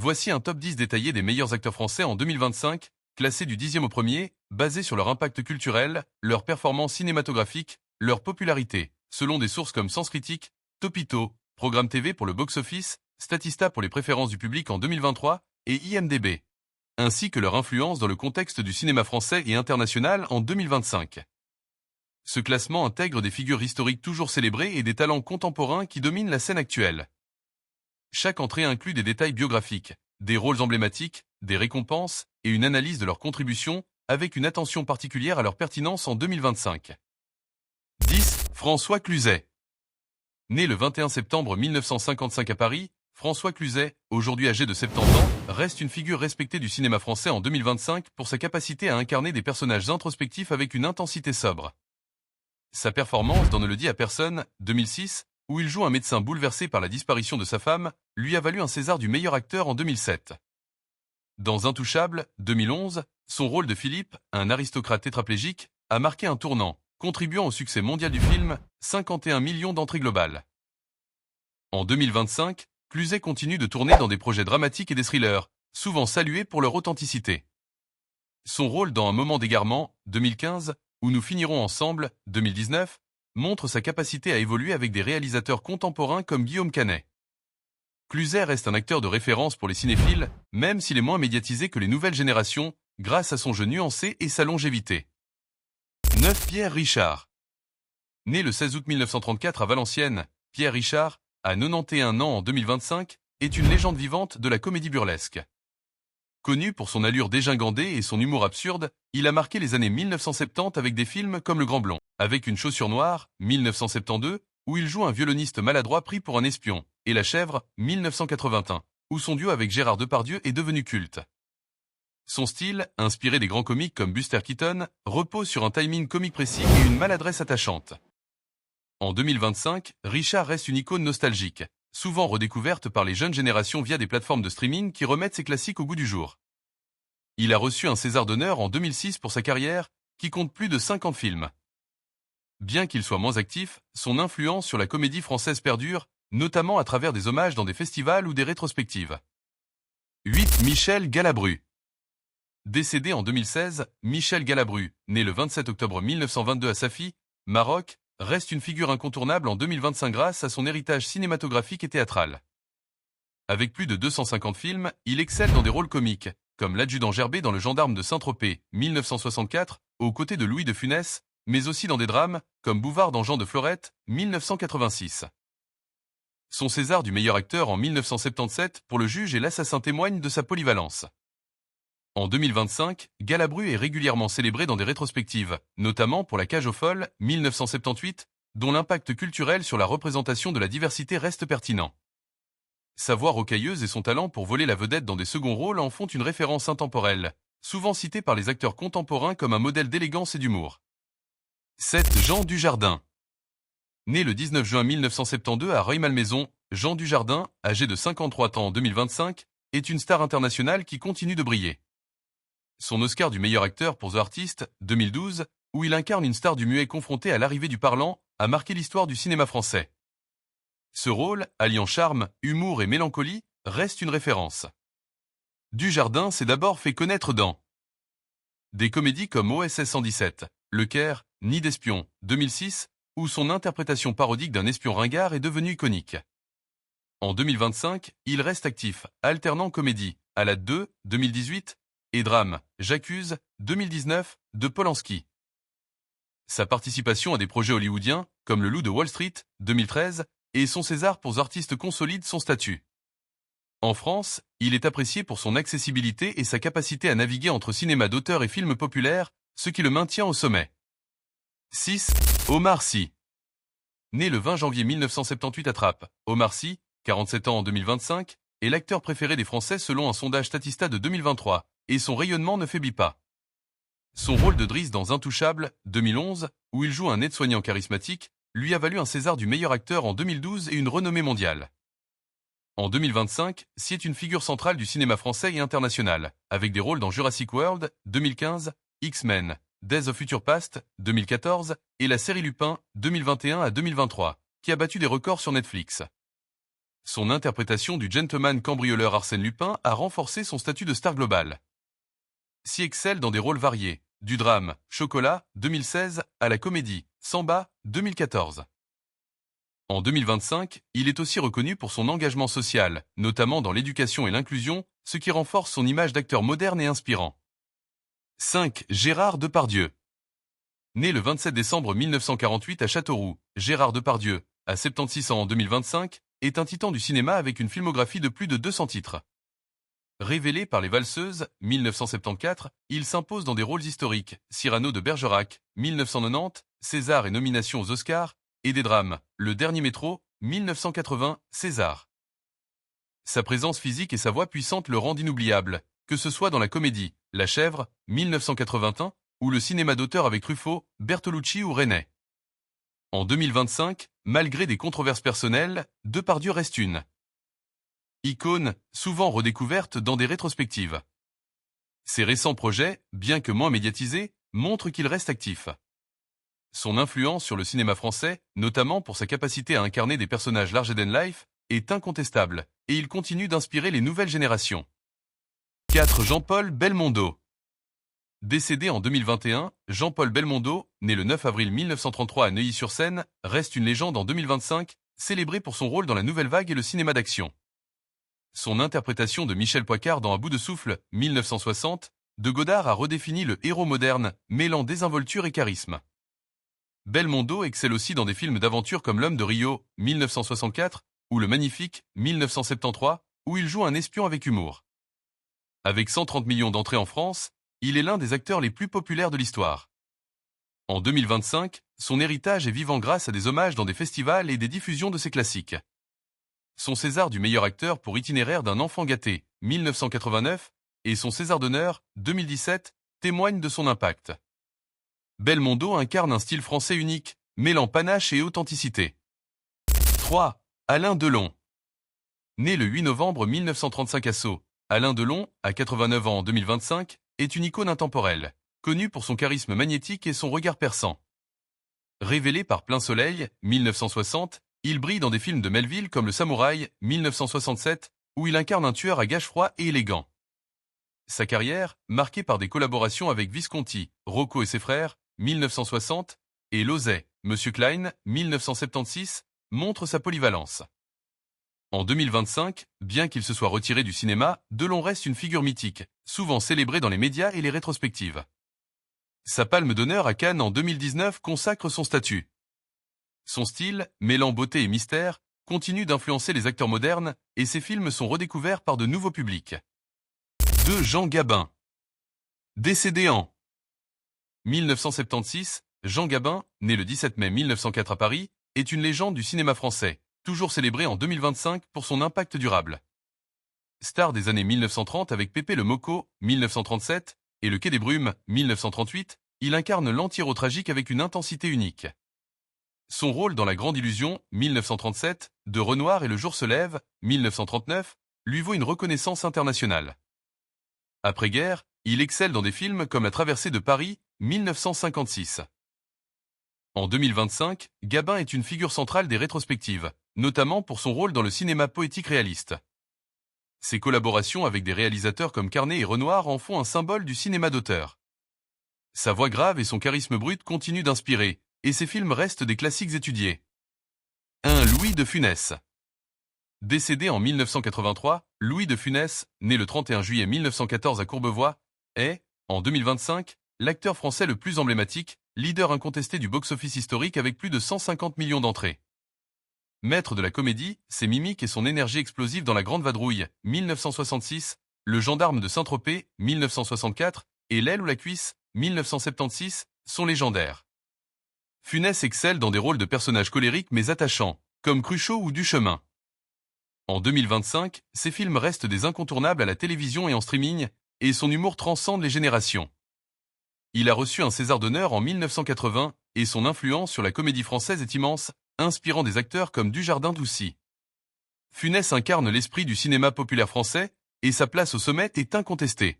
Voici un top 10 détaillé des meilleurs acteurs français en 2025, classés du 10e au premier, basé sur leur impact culturel, leur performance cinématographique, leur popularité, selon des sources comme Sens Critique, Topito, Programme TV pour le box-office, Statista pour les préférences du public en 2023 et IMDb, ainsi que leur influence dans le contexte du cinéma français et international en 2025. Ce classement intègre des figures historiques toujours célébrées et des talents contemporains qui dominent la scène actuelle. Chaque entrée inclut des détails biographiques, des rôles emblématiques, des récompenses et une analyse de leur contribution, avec une attention particulière à leur pertinence en 2025. 10. François Cluzet. Né le 21 septembre 1955 à Paris, François Cluzet, aujourd'hui âgé de 70 ans, reste une figure respectée du cinéma français en 2025 pour sa capacité à incarner des personnages introspectifs avec une intensité sobre. Sa performance dans Ne le dit à personne, 2006, où il joue un médecin bouleversé par la disparition de sa femme, lui a valu un César du meilleur acteur en 2007. Dans Intouchable, 2011, son rôle de Philippe, un aristocrate tétraplégique, a marqué un tournant, contribuant au succès mondial du film, 51 millions d'entrées globales. En 2025, Cluzet continue de tourner dans des projets dramatiques et des thrillers, souvent salués pour leur authenticité. Son rôle dans Un moment d'égarement, 2015, où Nous finirons ensemble, 2019, montre sa capacité à évoluer avec des réalisateurs contemporains comme Guillaume Canet. Cluzet reste un acteur de référence pour les cinéphiles, même s'il est moins médiatisé que les nouvelles générations, grâce à son jeu nuancé et sa longévité. 9. Pierre Richard. Né le 16 août 1934 à Valenciennes, Pierre Richard, à 91 ans en 2025, est une légende vivante de la comédie burlesque. Connu pour son allure dégingandée et son humour absurde, il a marqué les années 1970 avec des films comme Le Grand Blond, avec une chaussure noire, 1972, où il joue un violoniste maladroit pris pour un espion, et La Chèvre, 1981, où son duo avec Gérard Depardieu est devenu culte. Son style, inspiré des grands comiques comme Buster Keaton, repose sur un timing comique précis et une maladresse attachante. En 2025, Richard reste une icône nostalgique, souvent redécouverte par les jeunes générations via des plateformes de streaming qui remettent ses classiques au goût du jour. Il a reçu un César d'honneur en 2006 pour sa carrière, qui compte plus de 50 films. Bien qu'il soit moins actif, son influence sur la comédie française perdure, notamment à travers des hommages dans des festivals ou des rétrospectives. 8. Michel Galabru. Décédé en 2016, Michel Galabru, né le 27 octobre 1922 à Safi, Maroc, reste une figure incontournable en 2025 grâce à son héritage cinématographique et théâtral. Avec plus de 250 films, il excelle dans des rôles comiques, comme l'adjudant Gerbet dans Le Gendarme de Saint-Tropez, 1964, aux côtés de Louis de Funès, mais aussi dans des drames, comme Bouvard dans Jean de Florette, 1986. Son César du meilleur acteur en 1977 pour Le Juge et l'Assassin témoigne de sa polyvalence. En 2025, Galabru est régulièrement célébré dans des rétrospectives, notamment pour La Cage aux folles, 1978, dont l'impact culturel sur la représentation de la diversité reste pertinent. Sa voix rocailleuse et son talent pour voler la vedette dans des seconds rôles en font une référence intemporelle, souvent citée par les acteurs contemporains comme un modèle d'élégance et d'humour. 7. Jean Dujardin. Né le 19 juin 1972 à Rueil-Malmaison, Jean Dujardin, âgé de 53 ans en 2025, est une star internationale qui continue de briller. Son Oscar du meilleur acteur pour The Artist, 2012, où il incarne une star du muet confrontée à l'arrivée du parlant, a marqué l'histoire du cinéma français. Ce rôle, alliant charme, humour et mélancolie, reste une référence. Dujardin s'est d'abord fait connaître dans des comédies comme OSS 117, Le Caire, Nid d'espion, 2006, où son interprétation parodique d'un espion ringard est devenue iconique. En 2025, il reste actif, alternant comédie, à la 2, 2018, et drame, J'accuse, 2019, de Polanski. Sa participation à des projets hollywoodiens, comme Le Loup de Wall Street, 2013, et son César pour artistes consolident son statut. En France, il est apprécié pour son accessibilité et sa capacité à naviguer entre cinéma d'auteur et films populaires, ce qui le maintient au sommet. 6. Omar Sy. Né le 20 janvier 1978 à Trappes, Omar Sy, 47 ans en 2025, est l'acteur préféré des Français selon un sondage Statista de 2023, et son rayonnement ne faiblit pas. Son rôle de Driss dans Intouchable, 2011, où il joue un aide-soignant charismatique, lui a valu un César du meilleur acteur en 2012 et une renommée mondiale. En 2025, Sy est une figure centrale du cinéma français et international, avec des rôles dans Jurassic World, 2015, X-Men, Days of Future Past, 2014, et la série Lupin, 2021 à 2023, qui a battu des records sur Netflix. Son interprétation du gentleman cambrioleur Arsène Lupin a renforcé son statut de star globale. S'y excelle dans des rôles variés, du drame, Chocolat, 2016, à la comédie, Samba, 2014. En 2025, il est aussi reconnu pour son engagement social, notamment dans l'éducation et l'inclusion, ce qui renforce son image d'acteur moderne et inspirant. 5. Gérard Depardieu. Né le 27 décembre 1948 à Châteauroux, Gérard Depardieu, à 76 ans en 2025, est un titan du cinéma avec une filmographie de plus de 200 titres. Révélé par Les Valseuses, 1974, il s'impose dans des rôles historiques, Cyrano de Bergerac, 1990, César et nomination aux Oscars, et des drames, Le Dernier Métro, 1980, César. Sa présence physique et sa voix puissante le rendent inoubliable, que ce soit dans la comédie, La Chèvre, 1981, ou le cinéma d'auteur avec Truffaut, Bertolucci ou Resnais. En 2025, malgré des controverses personnelles, Depardieu reste une icône, souvent redécouverte dans des rétrospectives. Ses récents projets, bien que moins médiatisés, montrent qu'il reste actif. Son influence sur le cinéma français, notamment pour sa capacité à incarner des personnages larger than life, est incontestable, et il continue d'inspirer les nouvelles générations. 4. Jean-Paul Belmondo. Décédé en 2021, Jean-Paul Belmondo, né le 9 avril 1933 à Neuilly-sur-Seine, reste une légende en 2025, célébré pour son rôle dans la Nouvelle Vague et le cinéma d'action. Son interprétation de Michel Poicard dans À bout de souffle, 1960, de Godard a redéfini le héros moderne, mêlant désinvolture et charisme. Belmondo excelle aussi dans des films d'aventure comme L'Homme de Rio, 1964, ou Le Magnifique, 1973, où il joue un espion avec humour. Avec 130 millions d'entrées en France, il est l'un des acteurs les plus populaires de l'histoire. En 2025, son héritage est vivant grâce à des hommages dans des festivals et des diffusions de ses classiques. Son César du meilleur acteur pour Itinéraire d'un enfant gâté, 1989, et son César d'honneur, 2017, témoignent de son impact. Belmondo incarne un style français unique, mêlant panache et authenticité. 3. Alain Delon. Né le 8 novembre 1935 à Sceaux, Alain Delon, à 89 ans en 2025, est une icône intemporelle, connu pour son charisme magnétique et son regard perçant. Révélé par Plein Soleil, 1960, il brille dans des films de Melville comme Le Samouraï, 1967, où il incarne un tueur à gages froid et élégant. Sa carrière, marquée par des collaborations avec Visconti, Rocco et ses frères, 1960, et Lozay, Monsieur Klein, 1976, montre sa polyvalence. En 2025, bien qu'il se soit retiré du cinéma, Delon reste une figure mythique, souvent célébrée dans les médias et les rétrospectives. Sa palme d'honneur à Cannes en 2019 consacre son statut. Son style, mêlant beauté et mystère, continue d'influencer les acteurs modernes et ses films sont redécouverts par de nouveaux publics. 2. Jean Gabin. Décédé en 1976, Jean Gabin, né le 17 mai 1904 à Paris, est une légende du cinéma français, toujours célébré en 2025 pour son impact durable. Star des années 1930 avec Pépé le Moco, 1937, et Le Quai des Brumes, 1938, il incarne l'anti-héros tragique avec une intensité unique. Son rôle dans La Grande Illusion, 1937, de Renoir et Le Jour se lève, 1939, lui vaut une reconnaissance internationale. Après-guerre, il excelle dans des films comme La Traversée de Paris, 1956. En 2025, Gabin est une figure centrale des rétrospectives, notamment pour son rôle dans le cinéma poétique réaliste. Ses collaborations avec des réalisateurs comme Carnet et Renoir en font un symbole du cinéma d'auteur. Sa voix grave et son charisme brut continuent d'inspirer, et ses films restent des classiques étudiés. 1. Louis de Funès. Décédé en 1983, Louis de Funès, né le 31 juillet 1914 à Courbevoie, est, en 2025, l'acteur français le plus emblématique, leader incontesté du box-office historique avec plus de 150 millions d'entrées. Maître de la comédie, ses mimiques et son énergie explosive dans La Grande Vadrouille, 1966, Le Gendarme de Saint-Tropez, 1964, et L'aile ou la cuisse, 1976, sont légendaires. Funès excelle dans des rôles de personnages colériques mais attachants, comme Cruchot ou Duchemin. En 2025, ses films restent des incontournables à la télévision et en streaming, et son humour transcende les générations. Il a reçu un César d'honneur en 1980, et son influence sur la comédie française est immense, inspirant des acteurs comme Dujardin-Doucy. Funès incarne l'esprit du cinéma populaire français, et sa place au sommet est incontestée.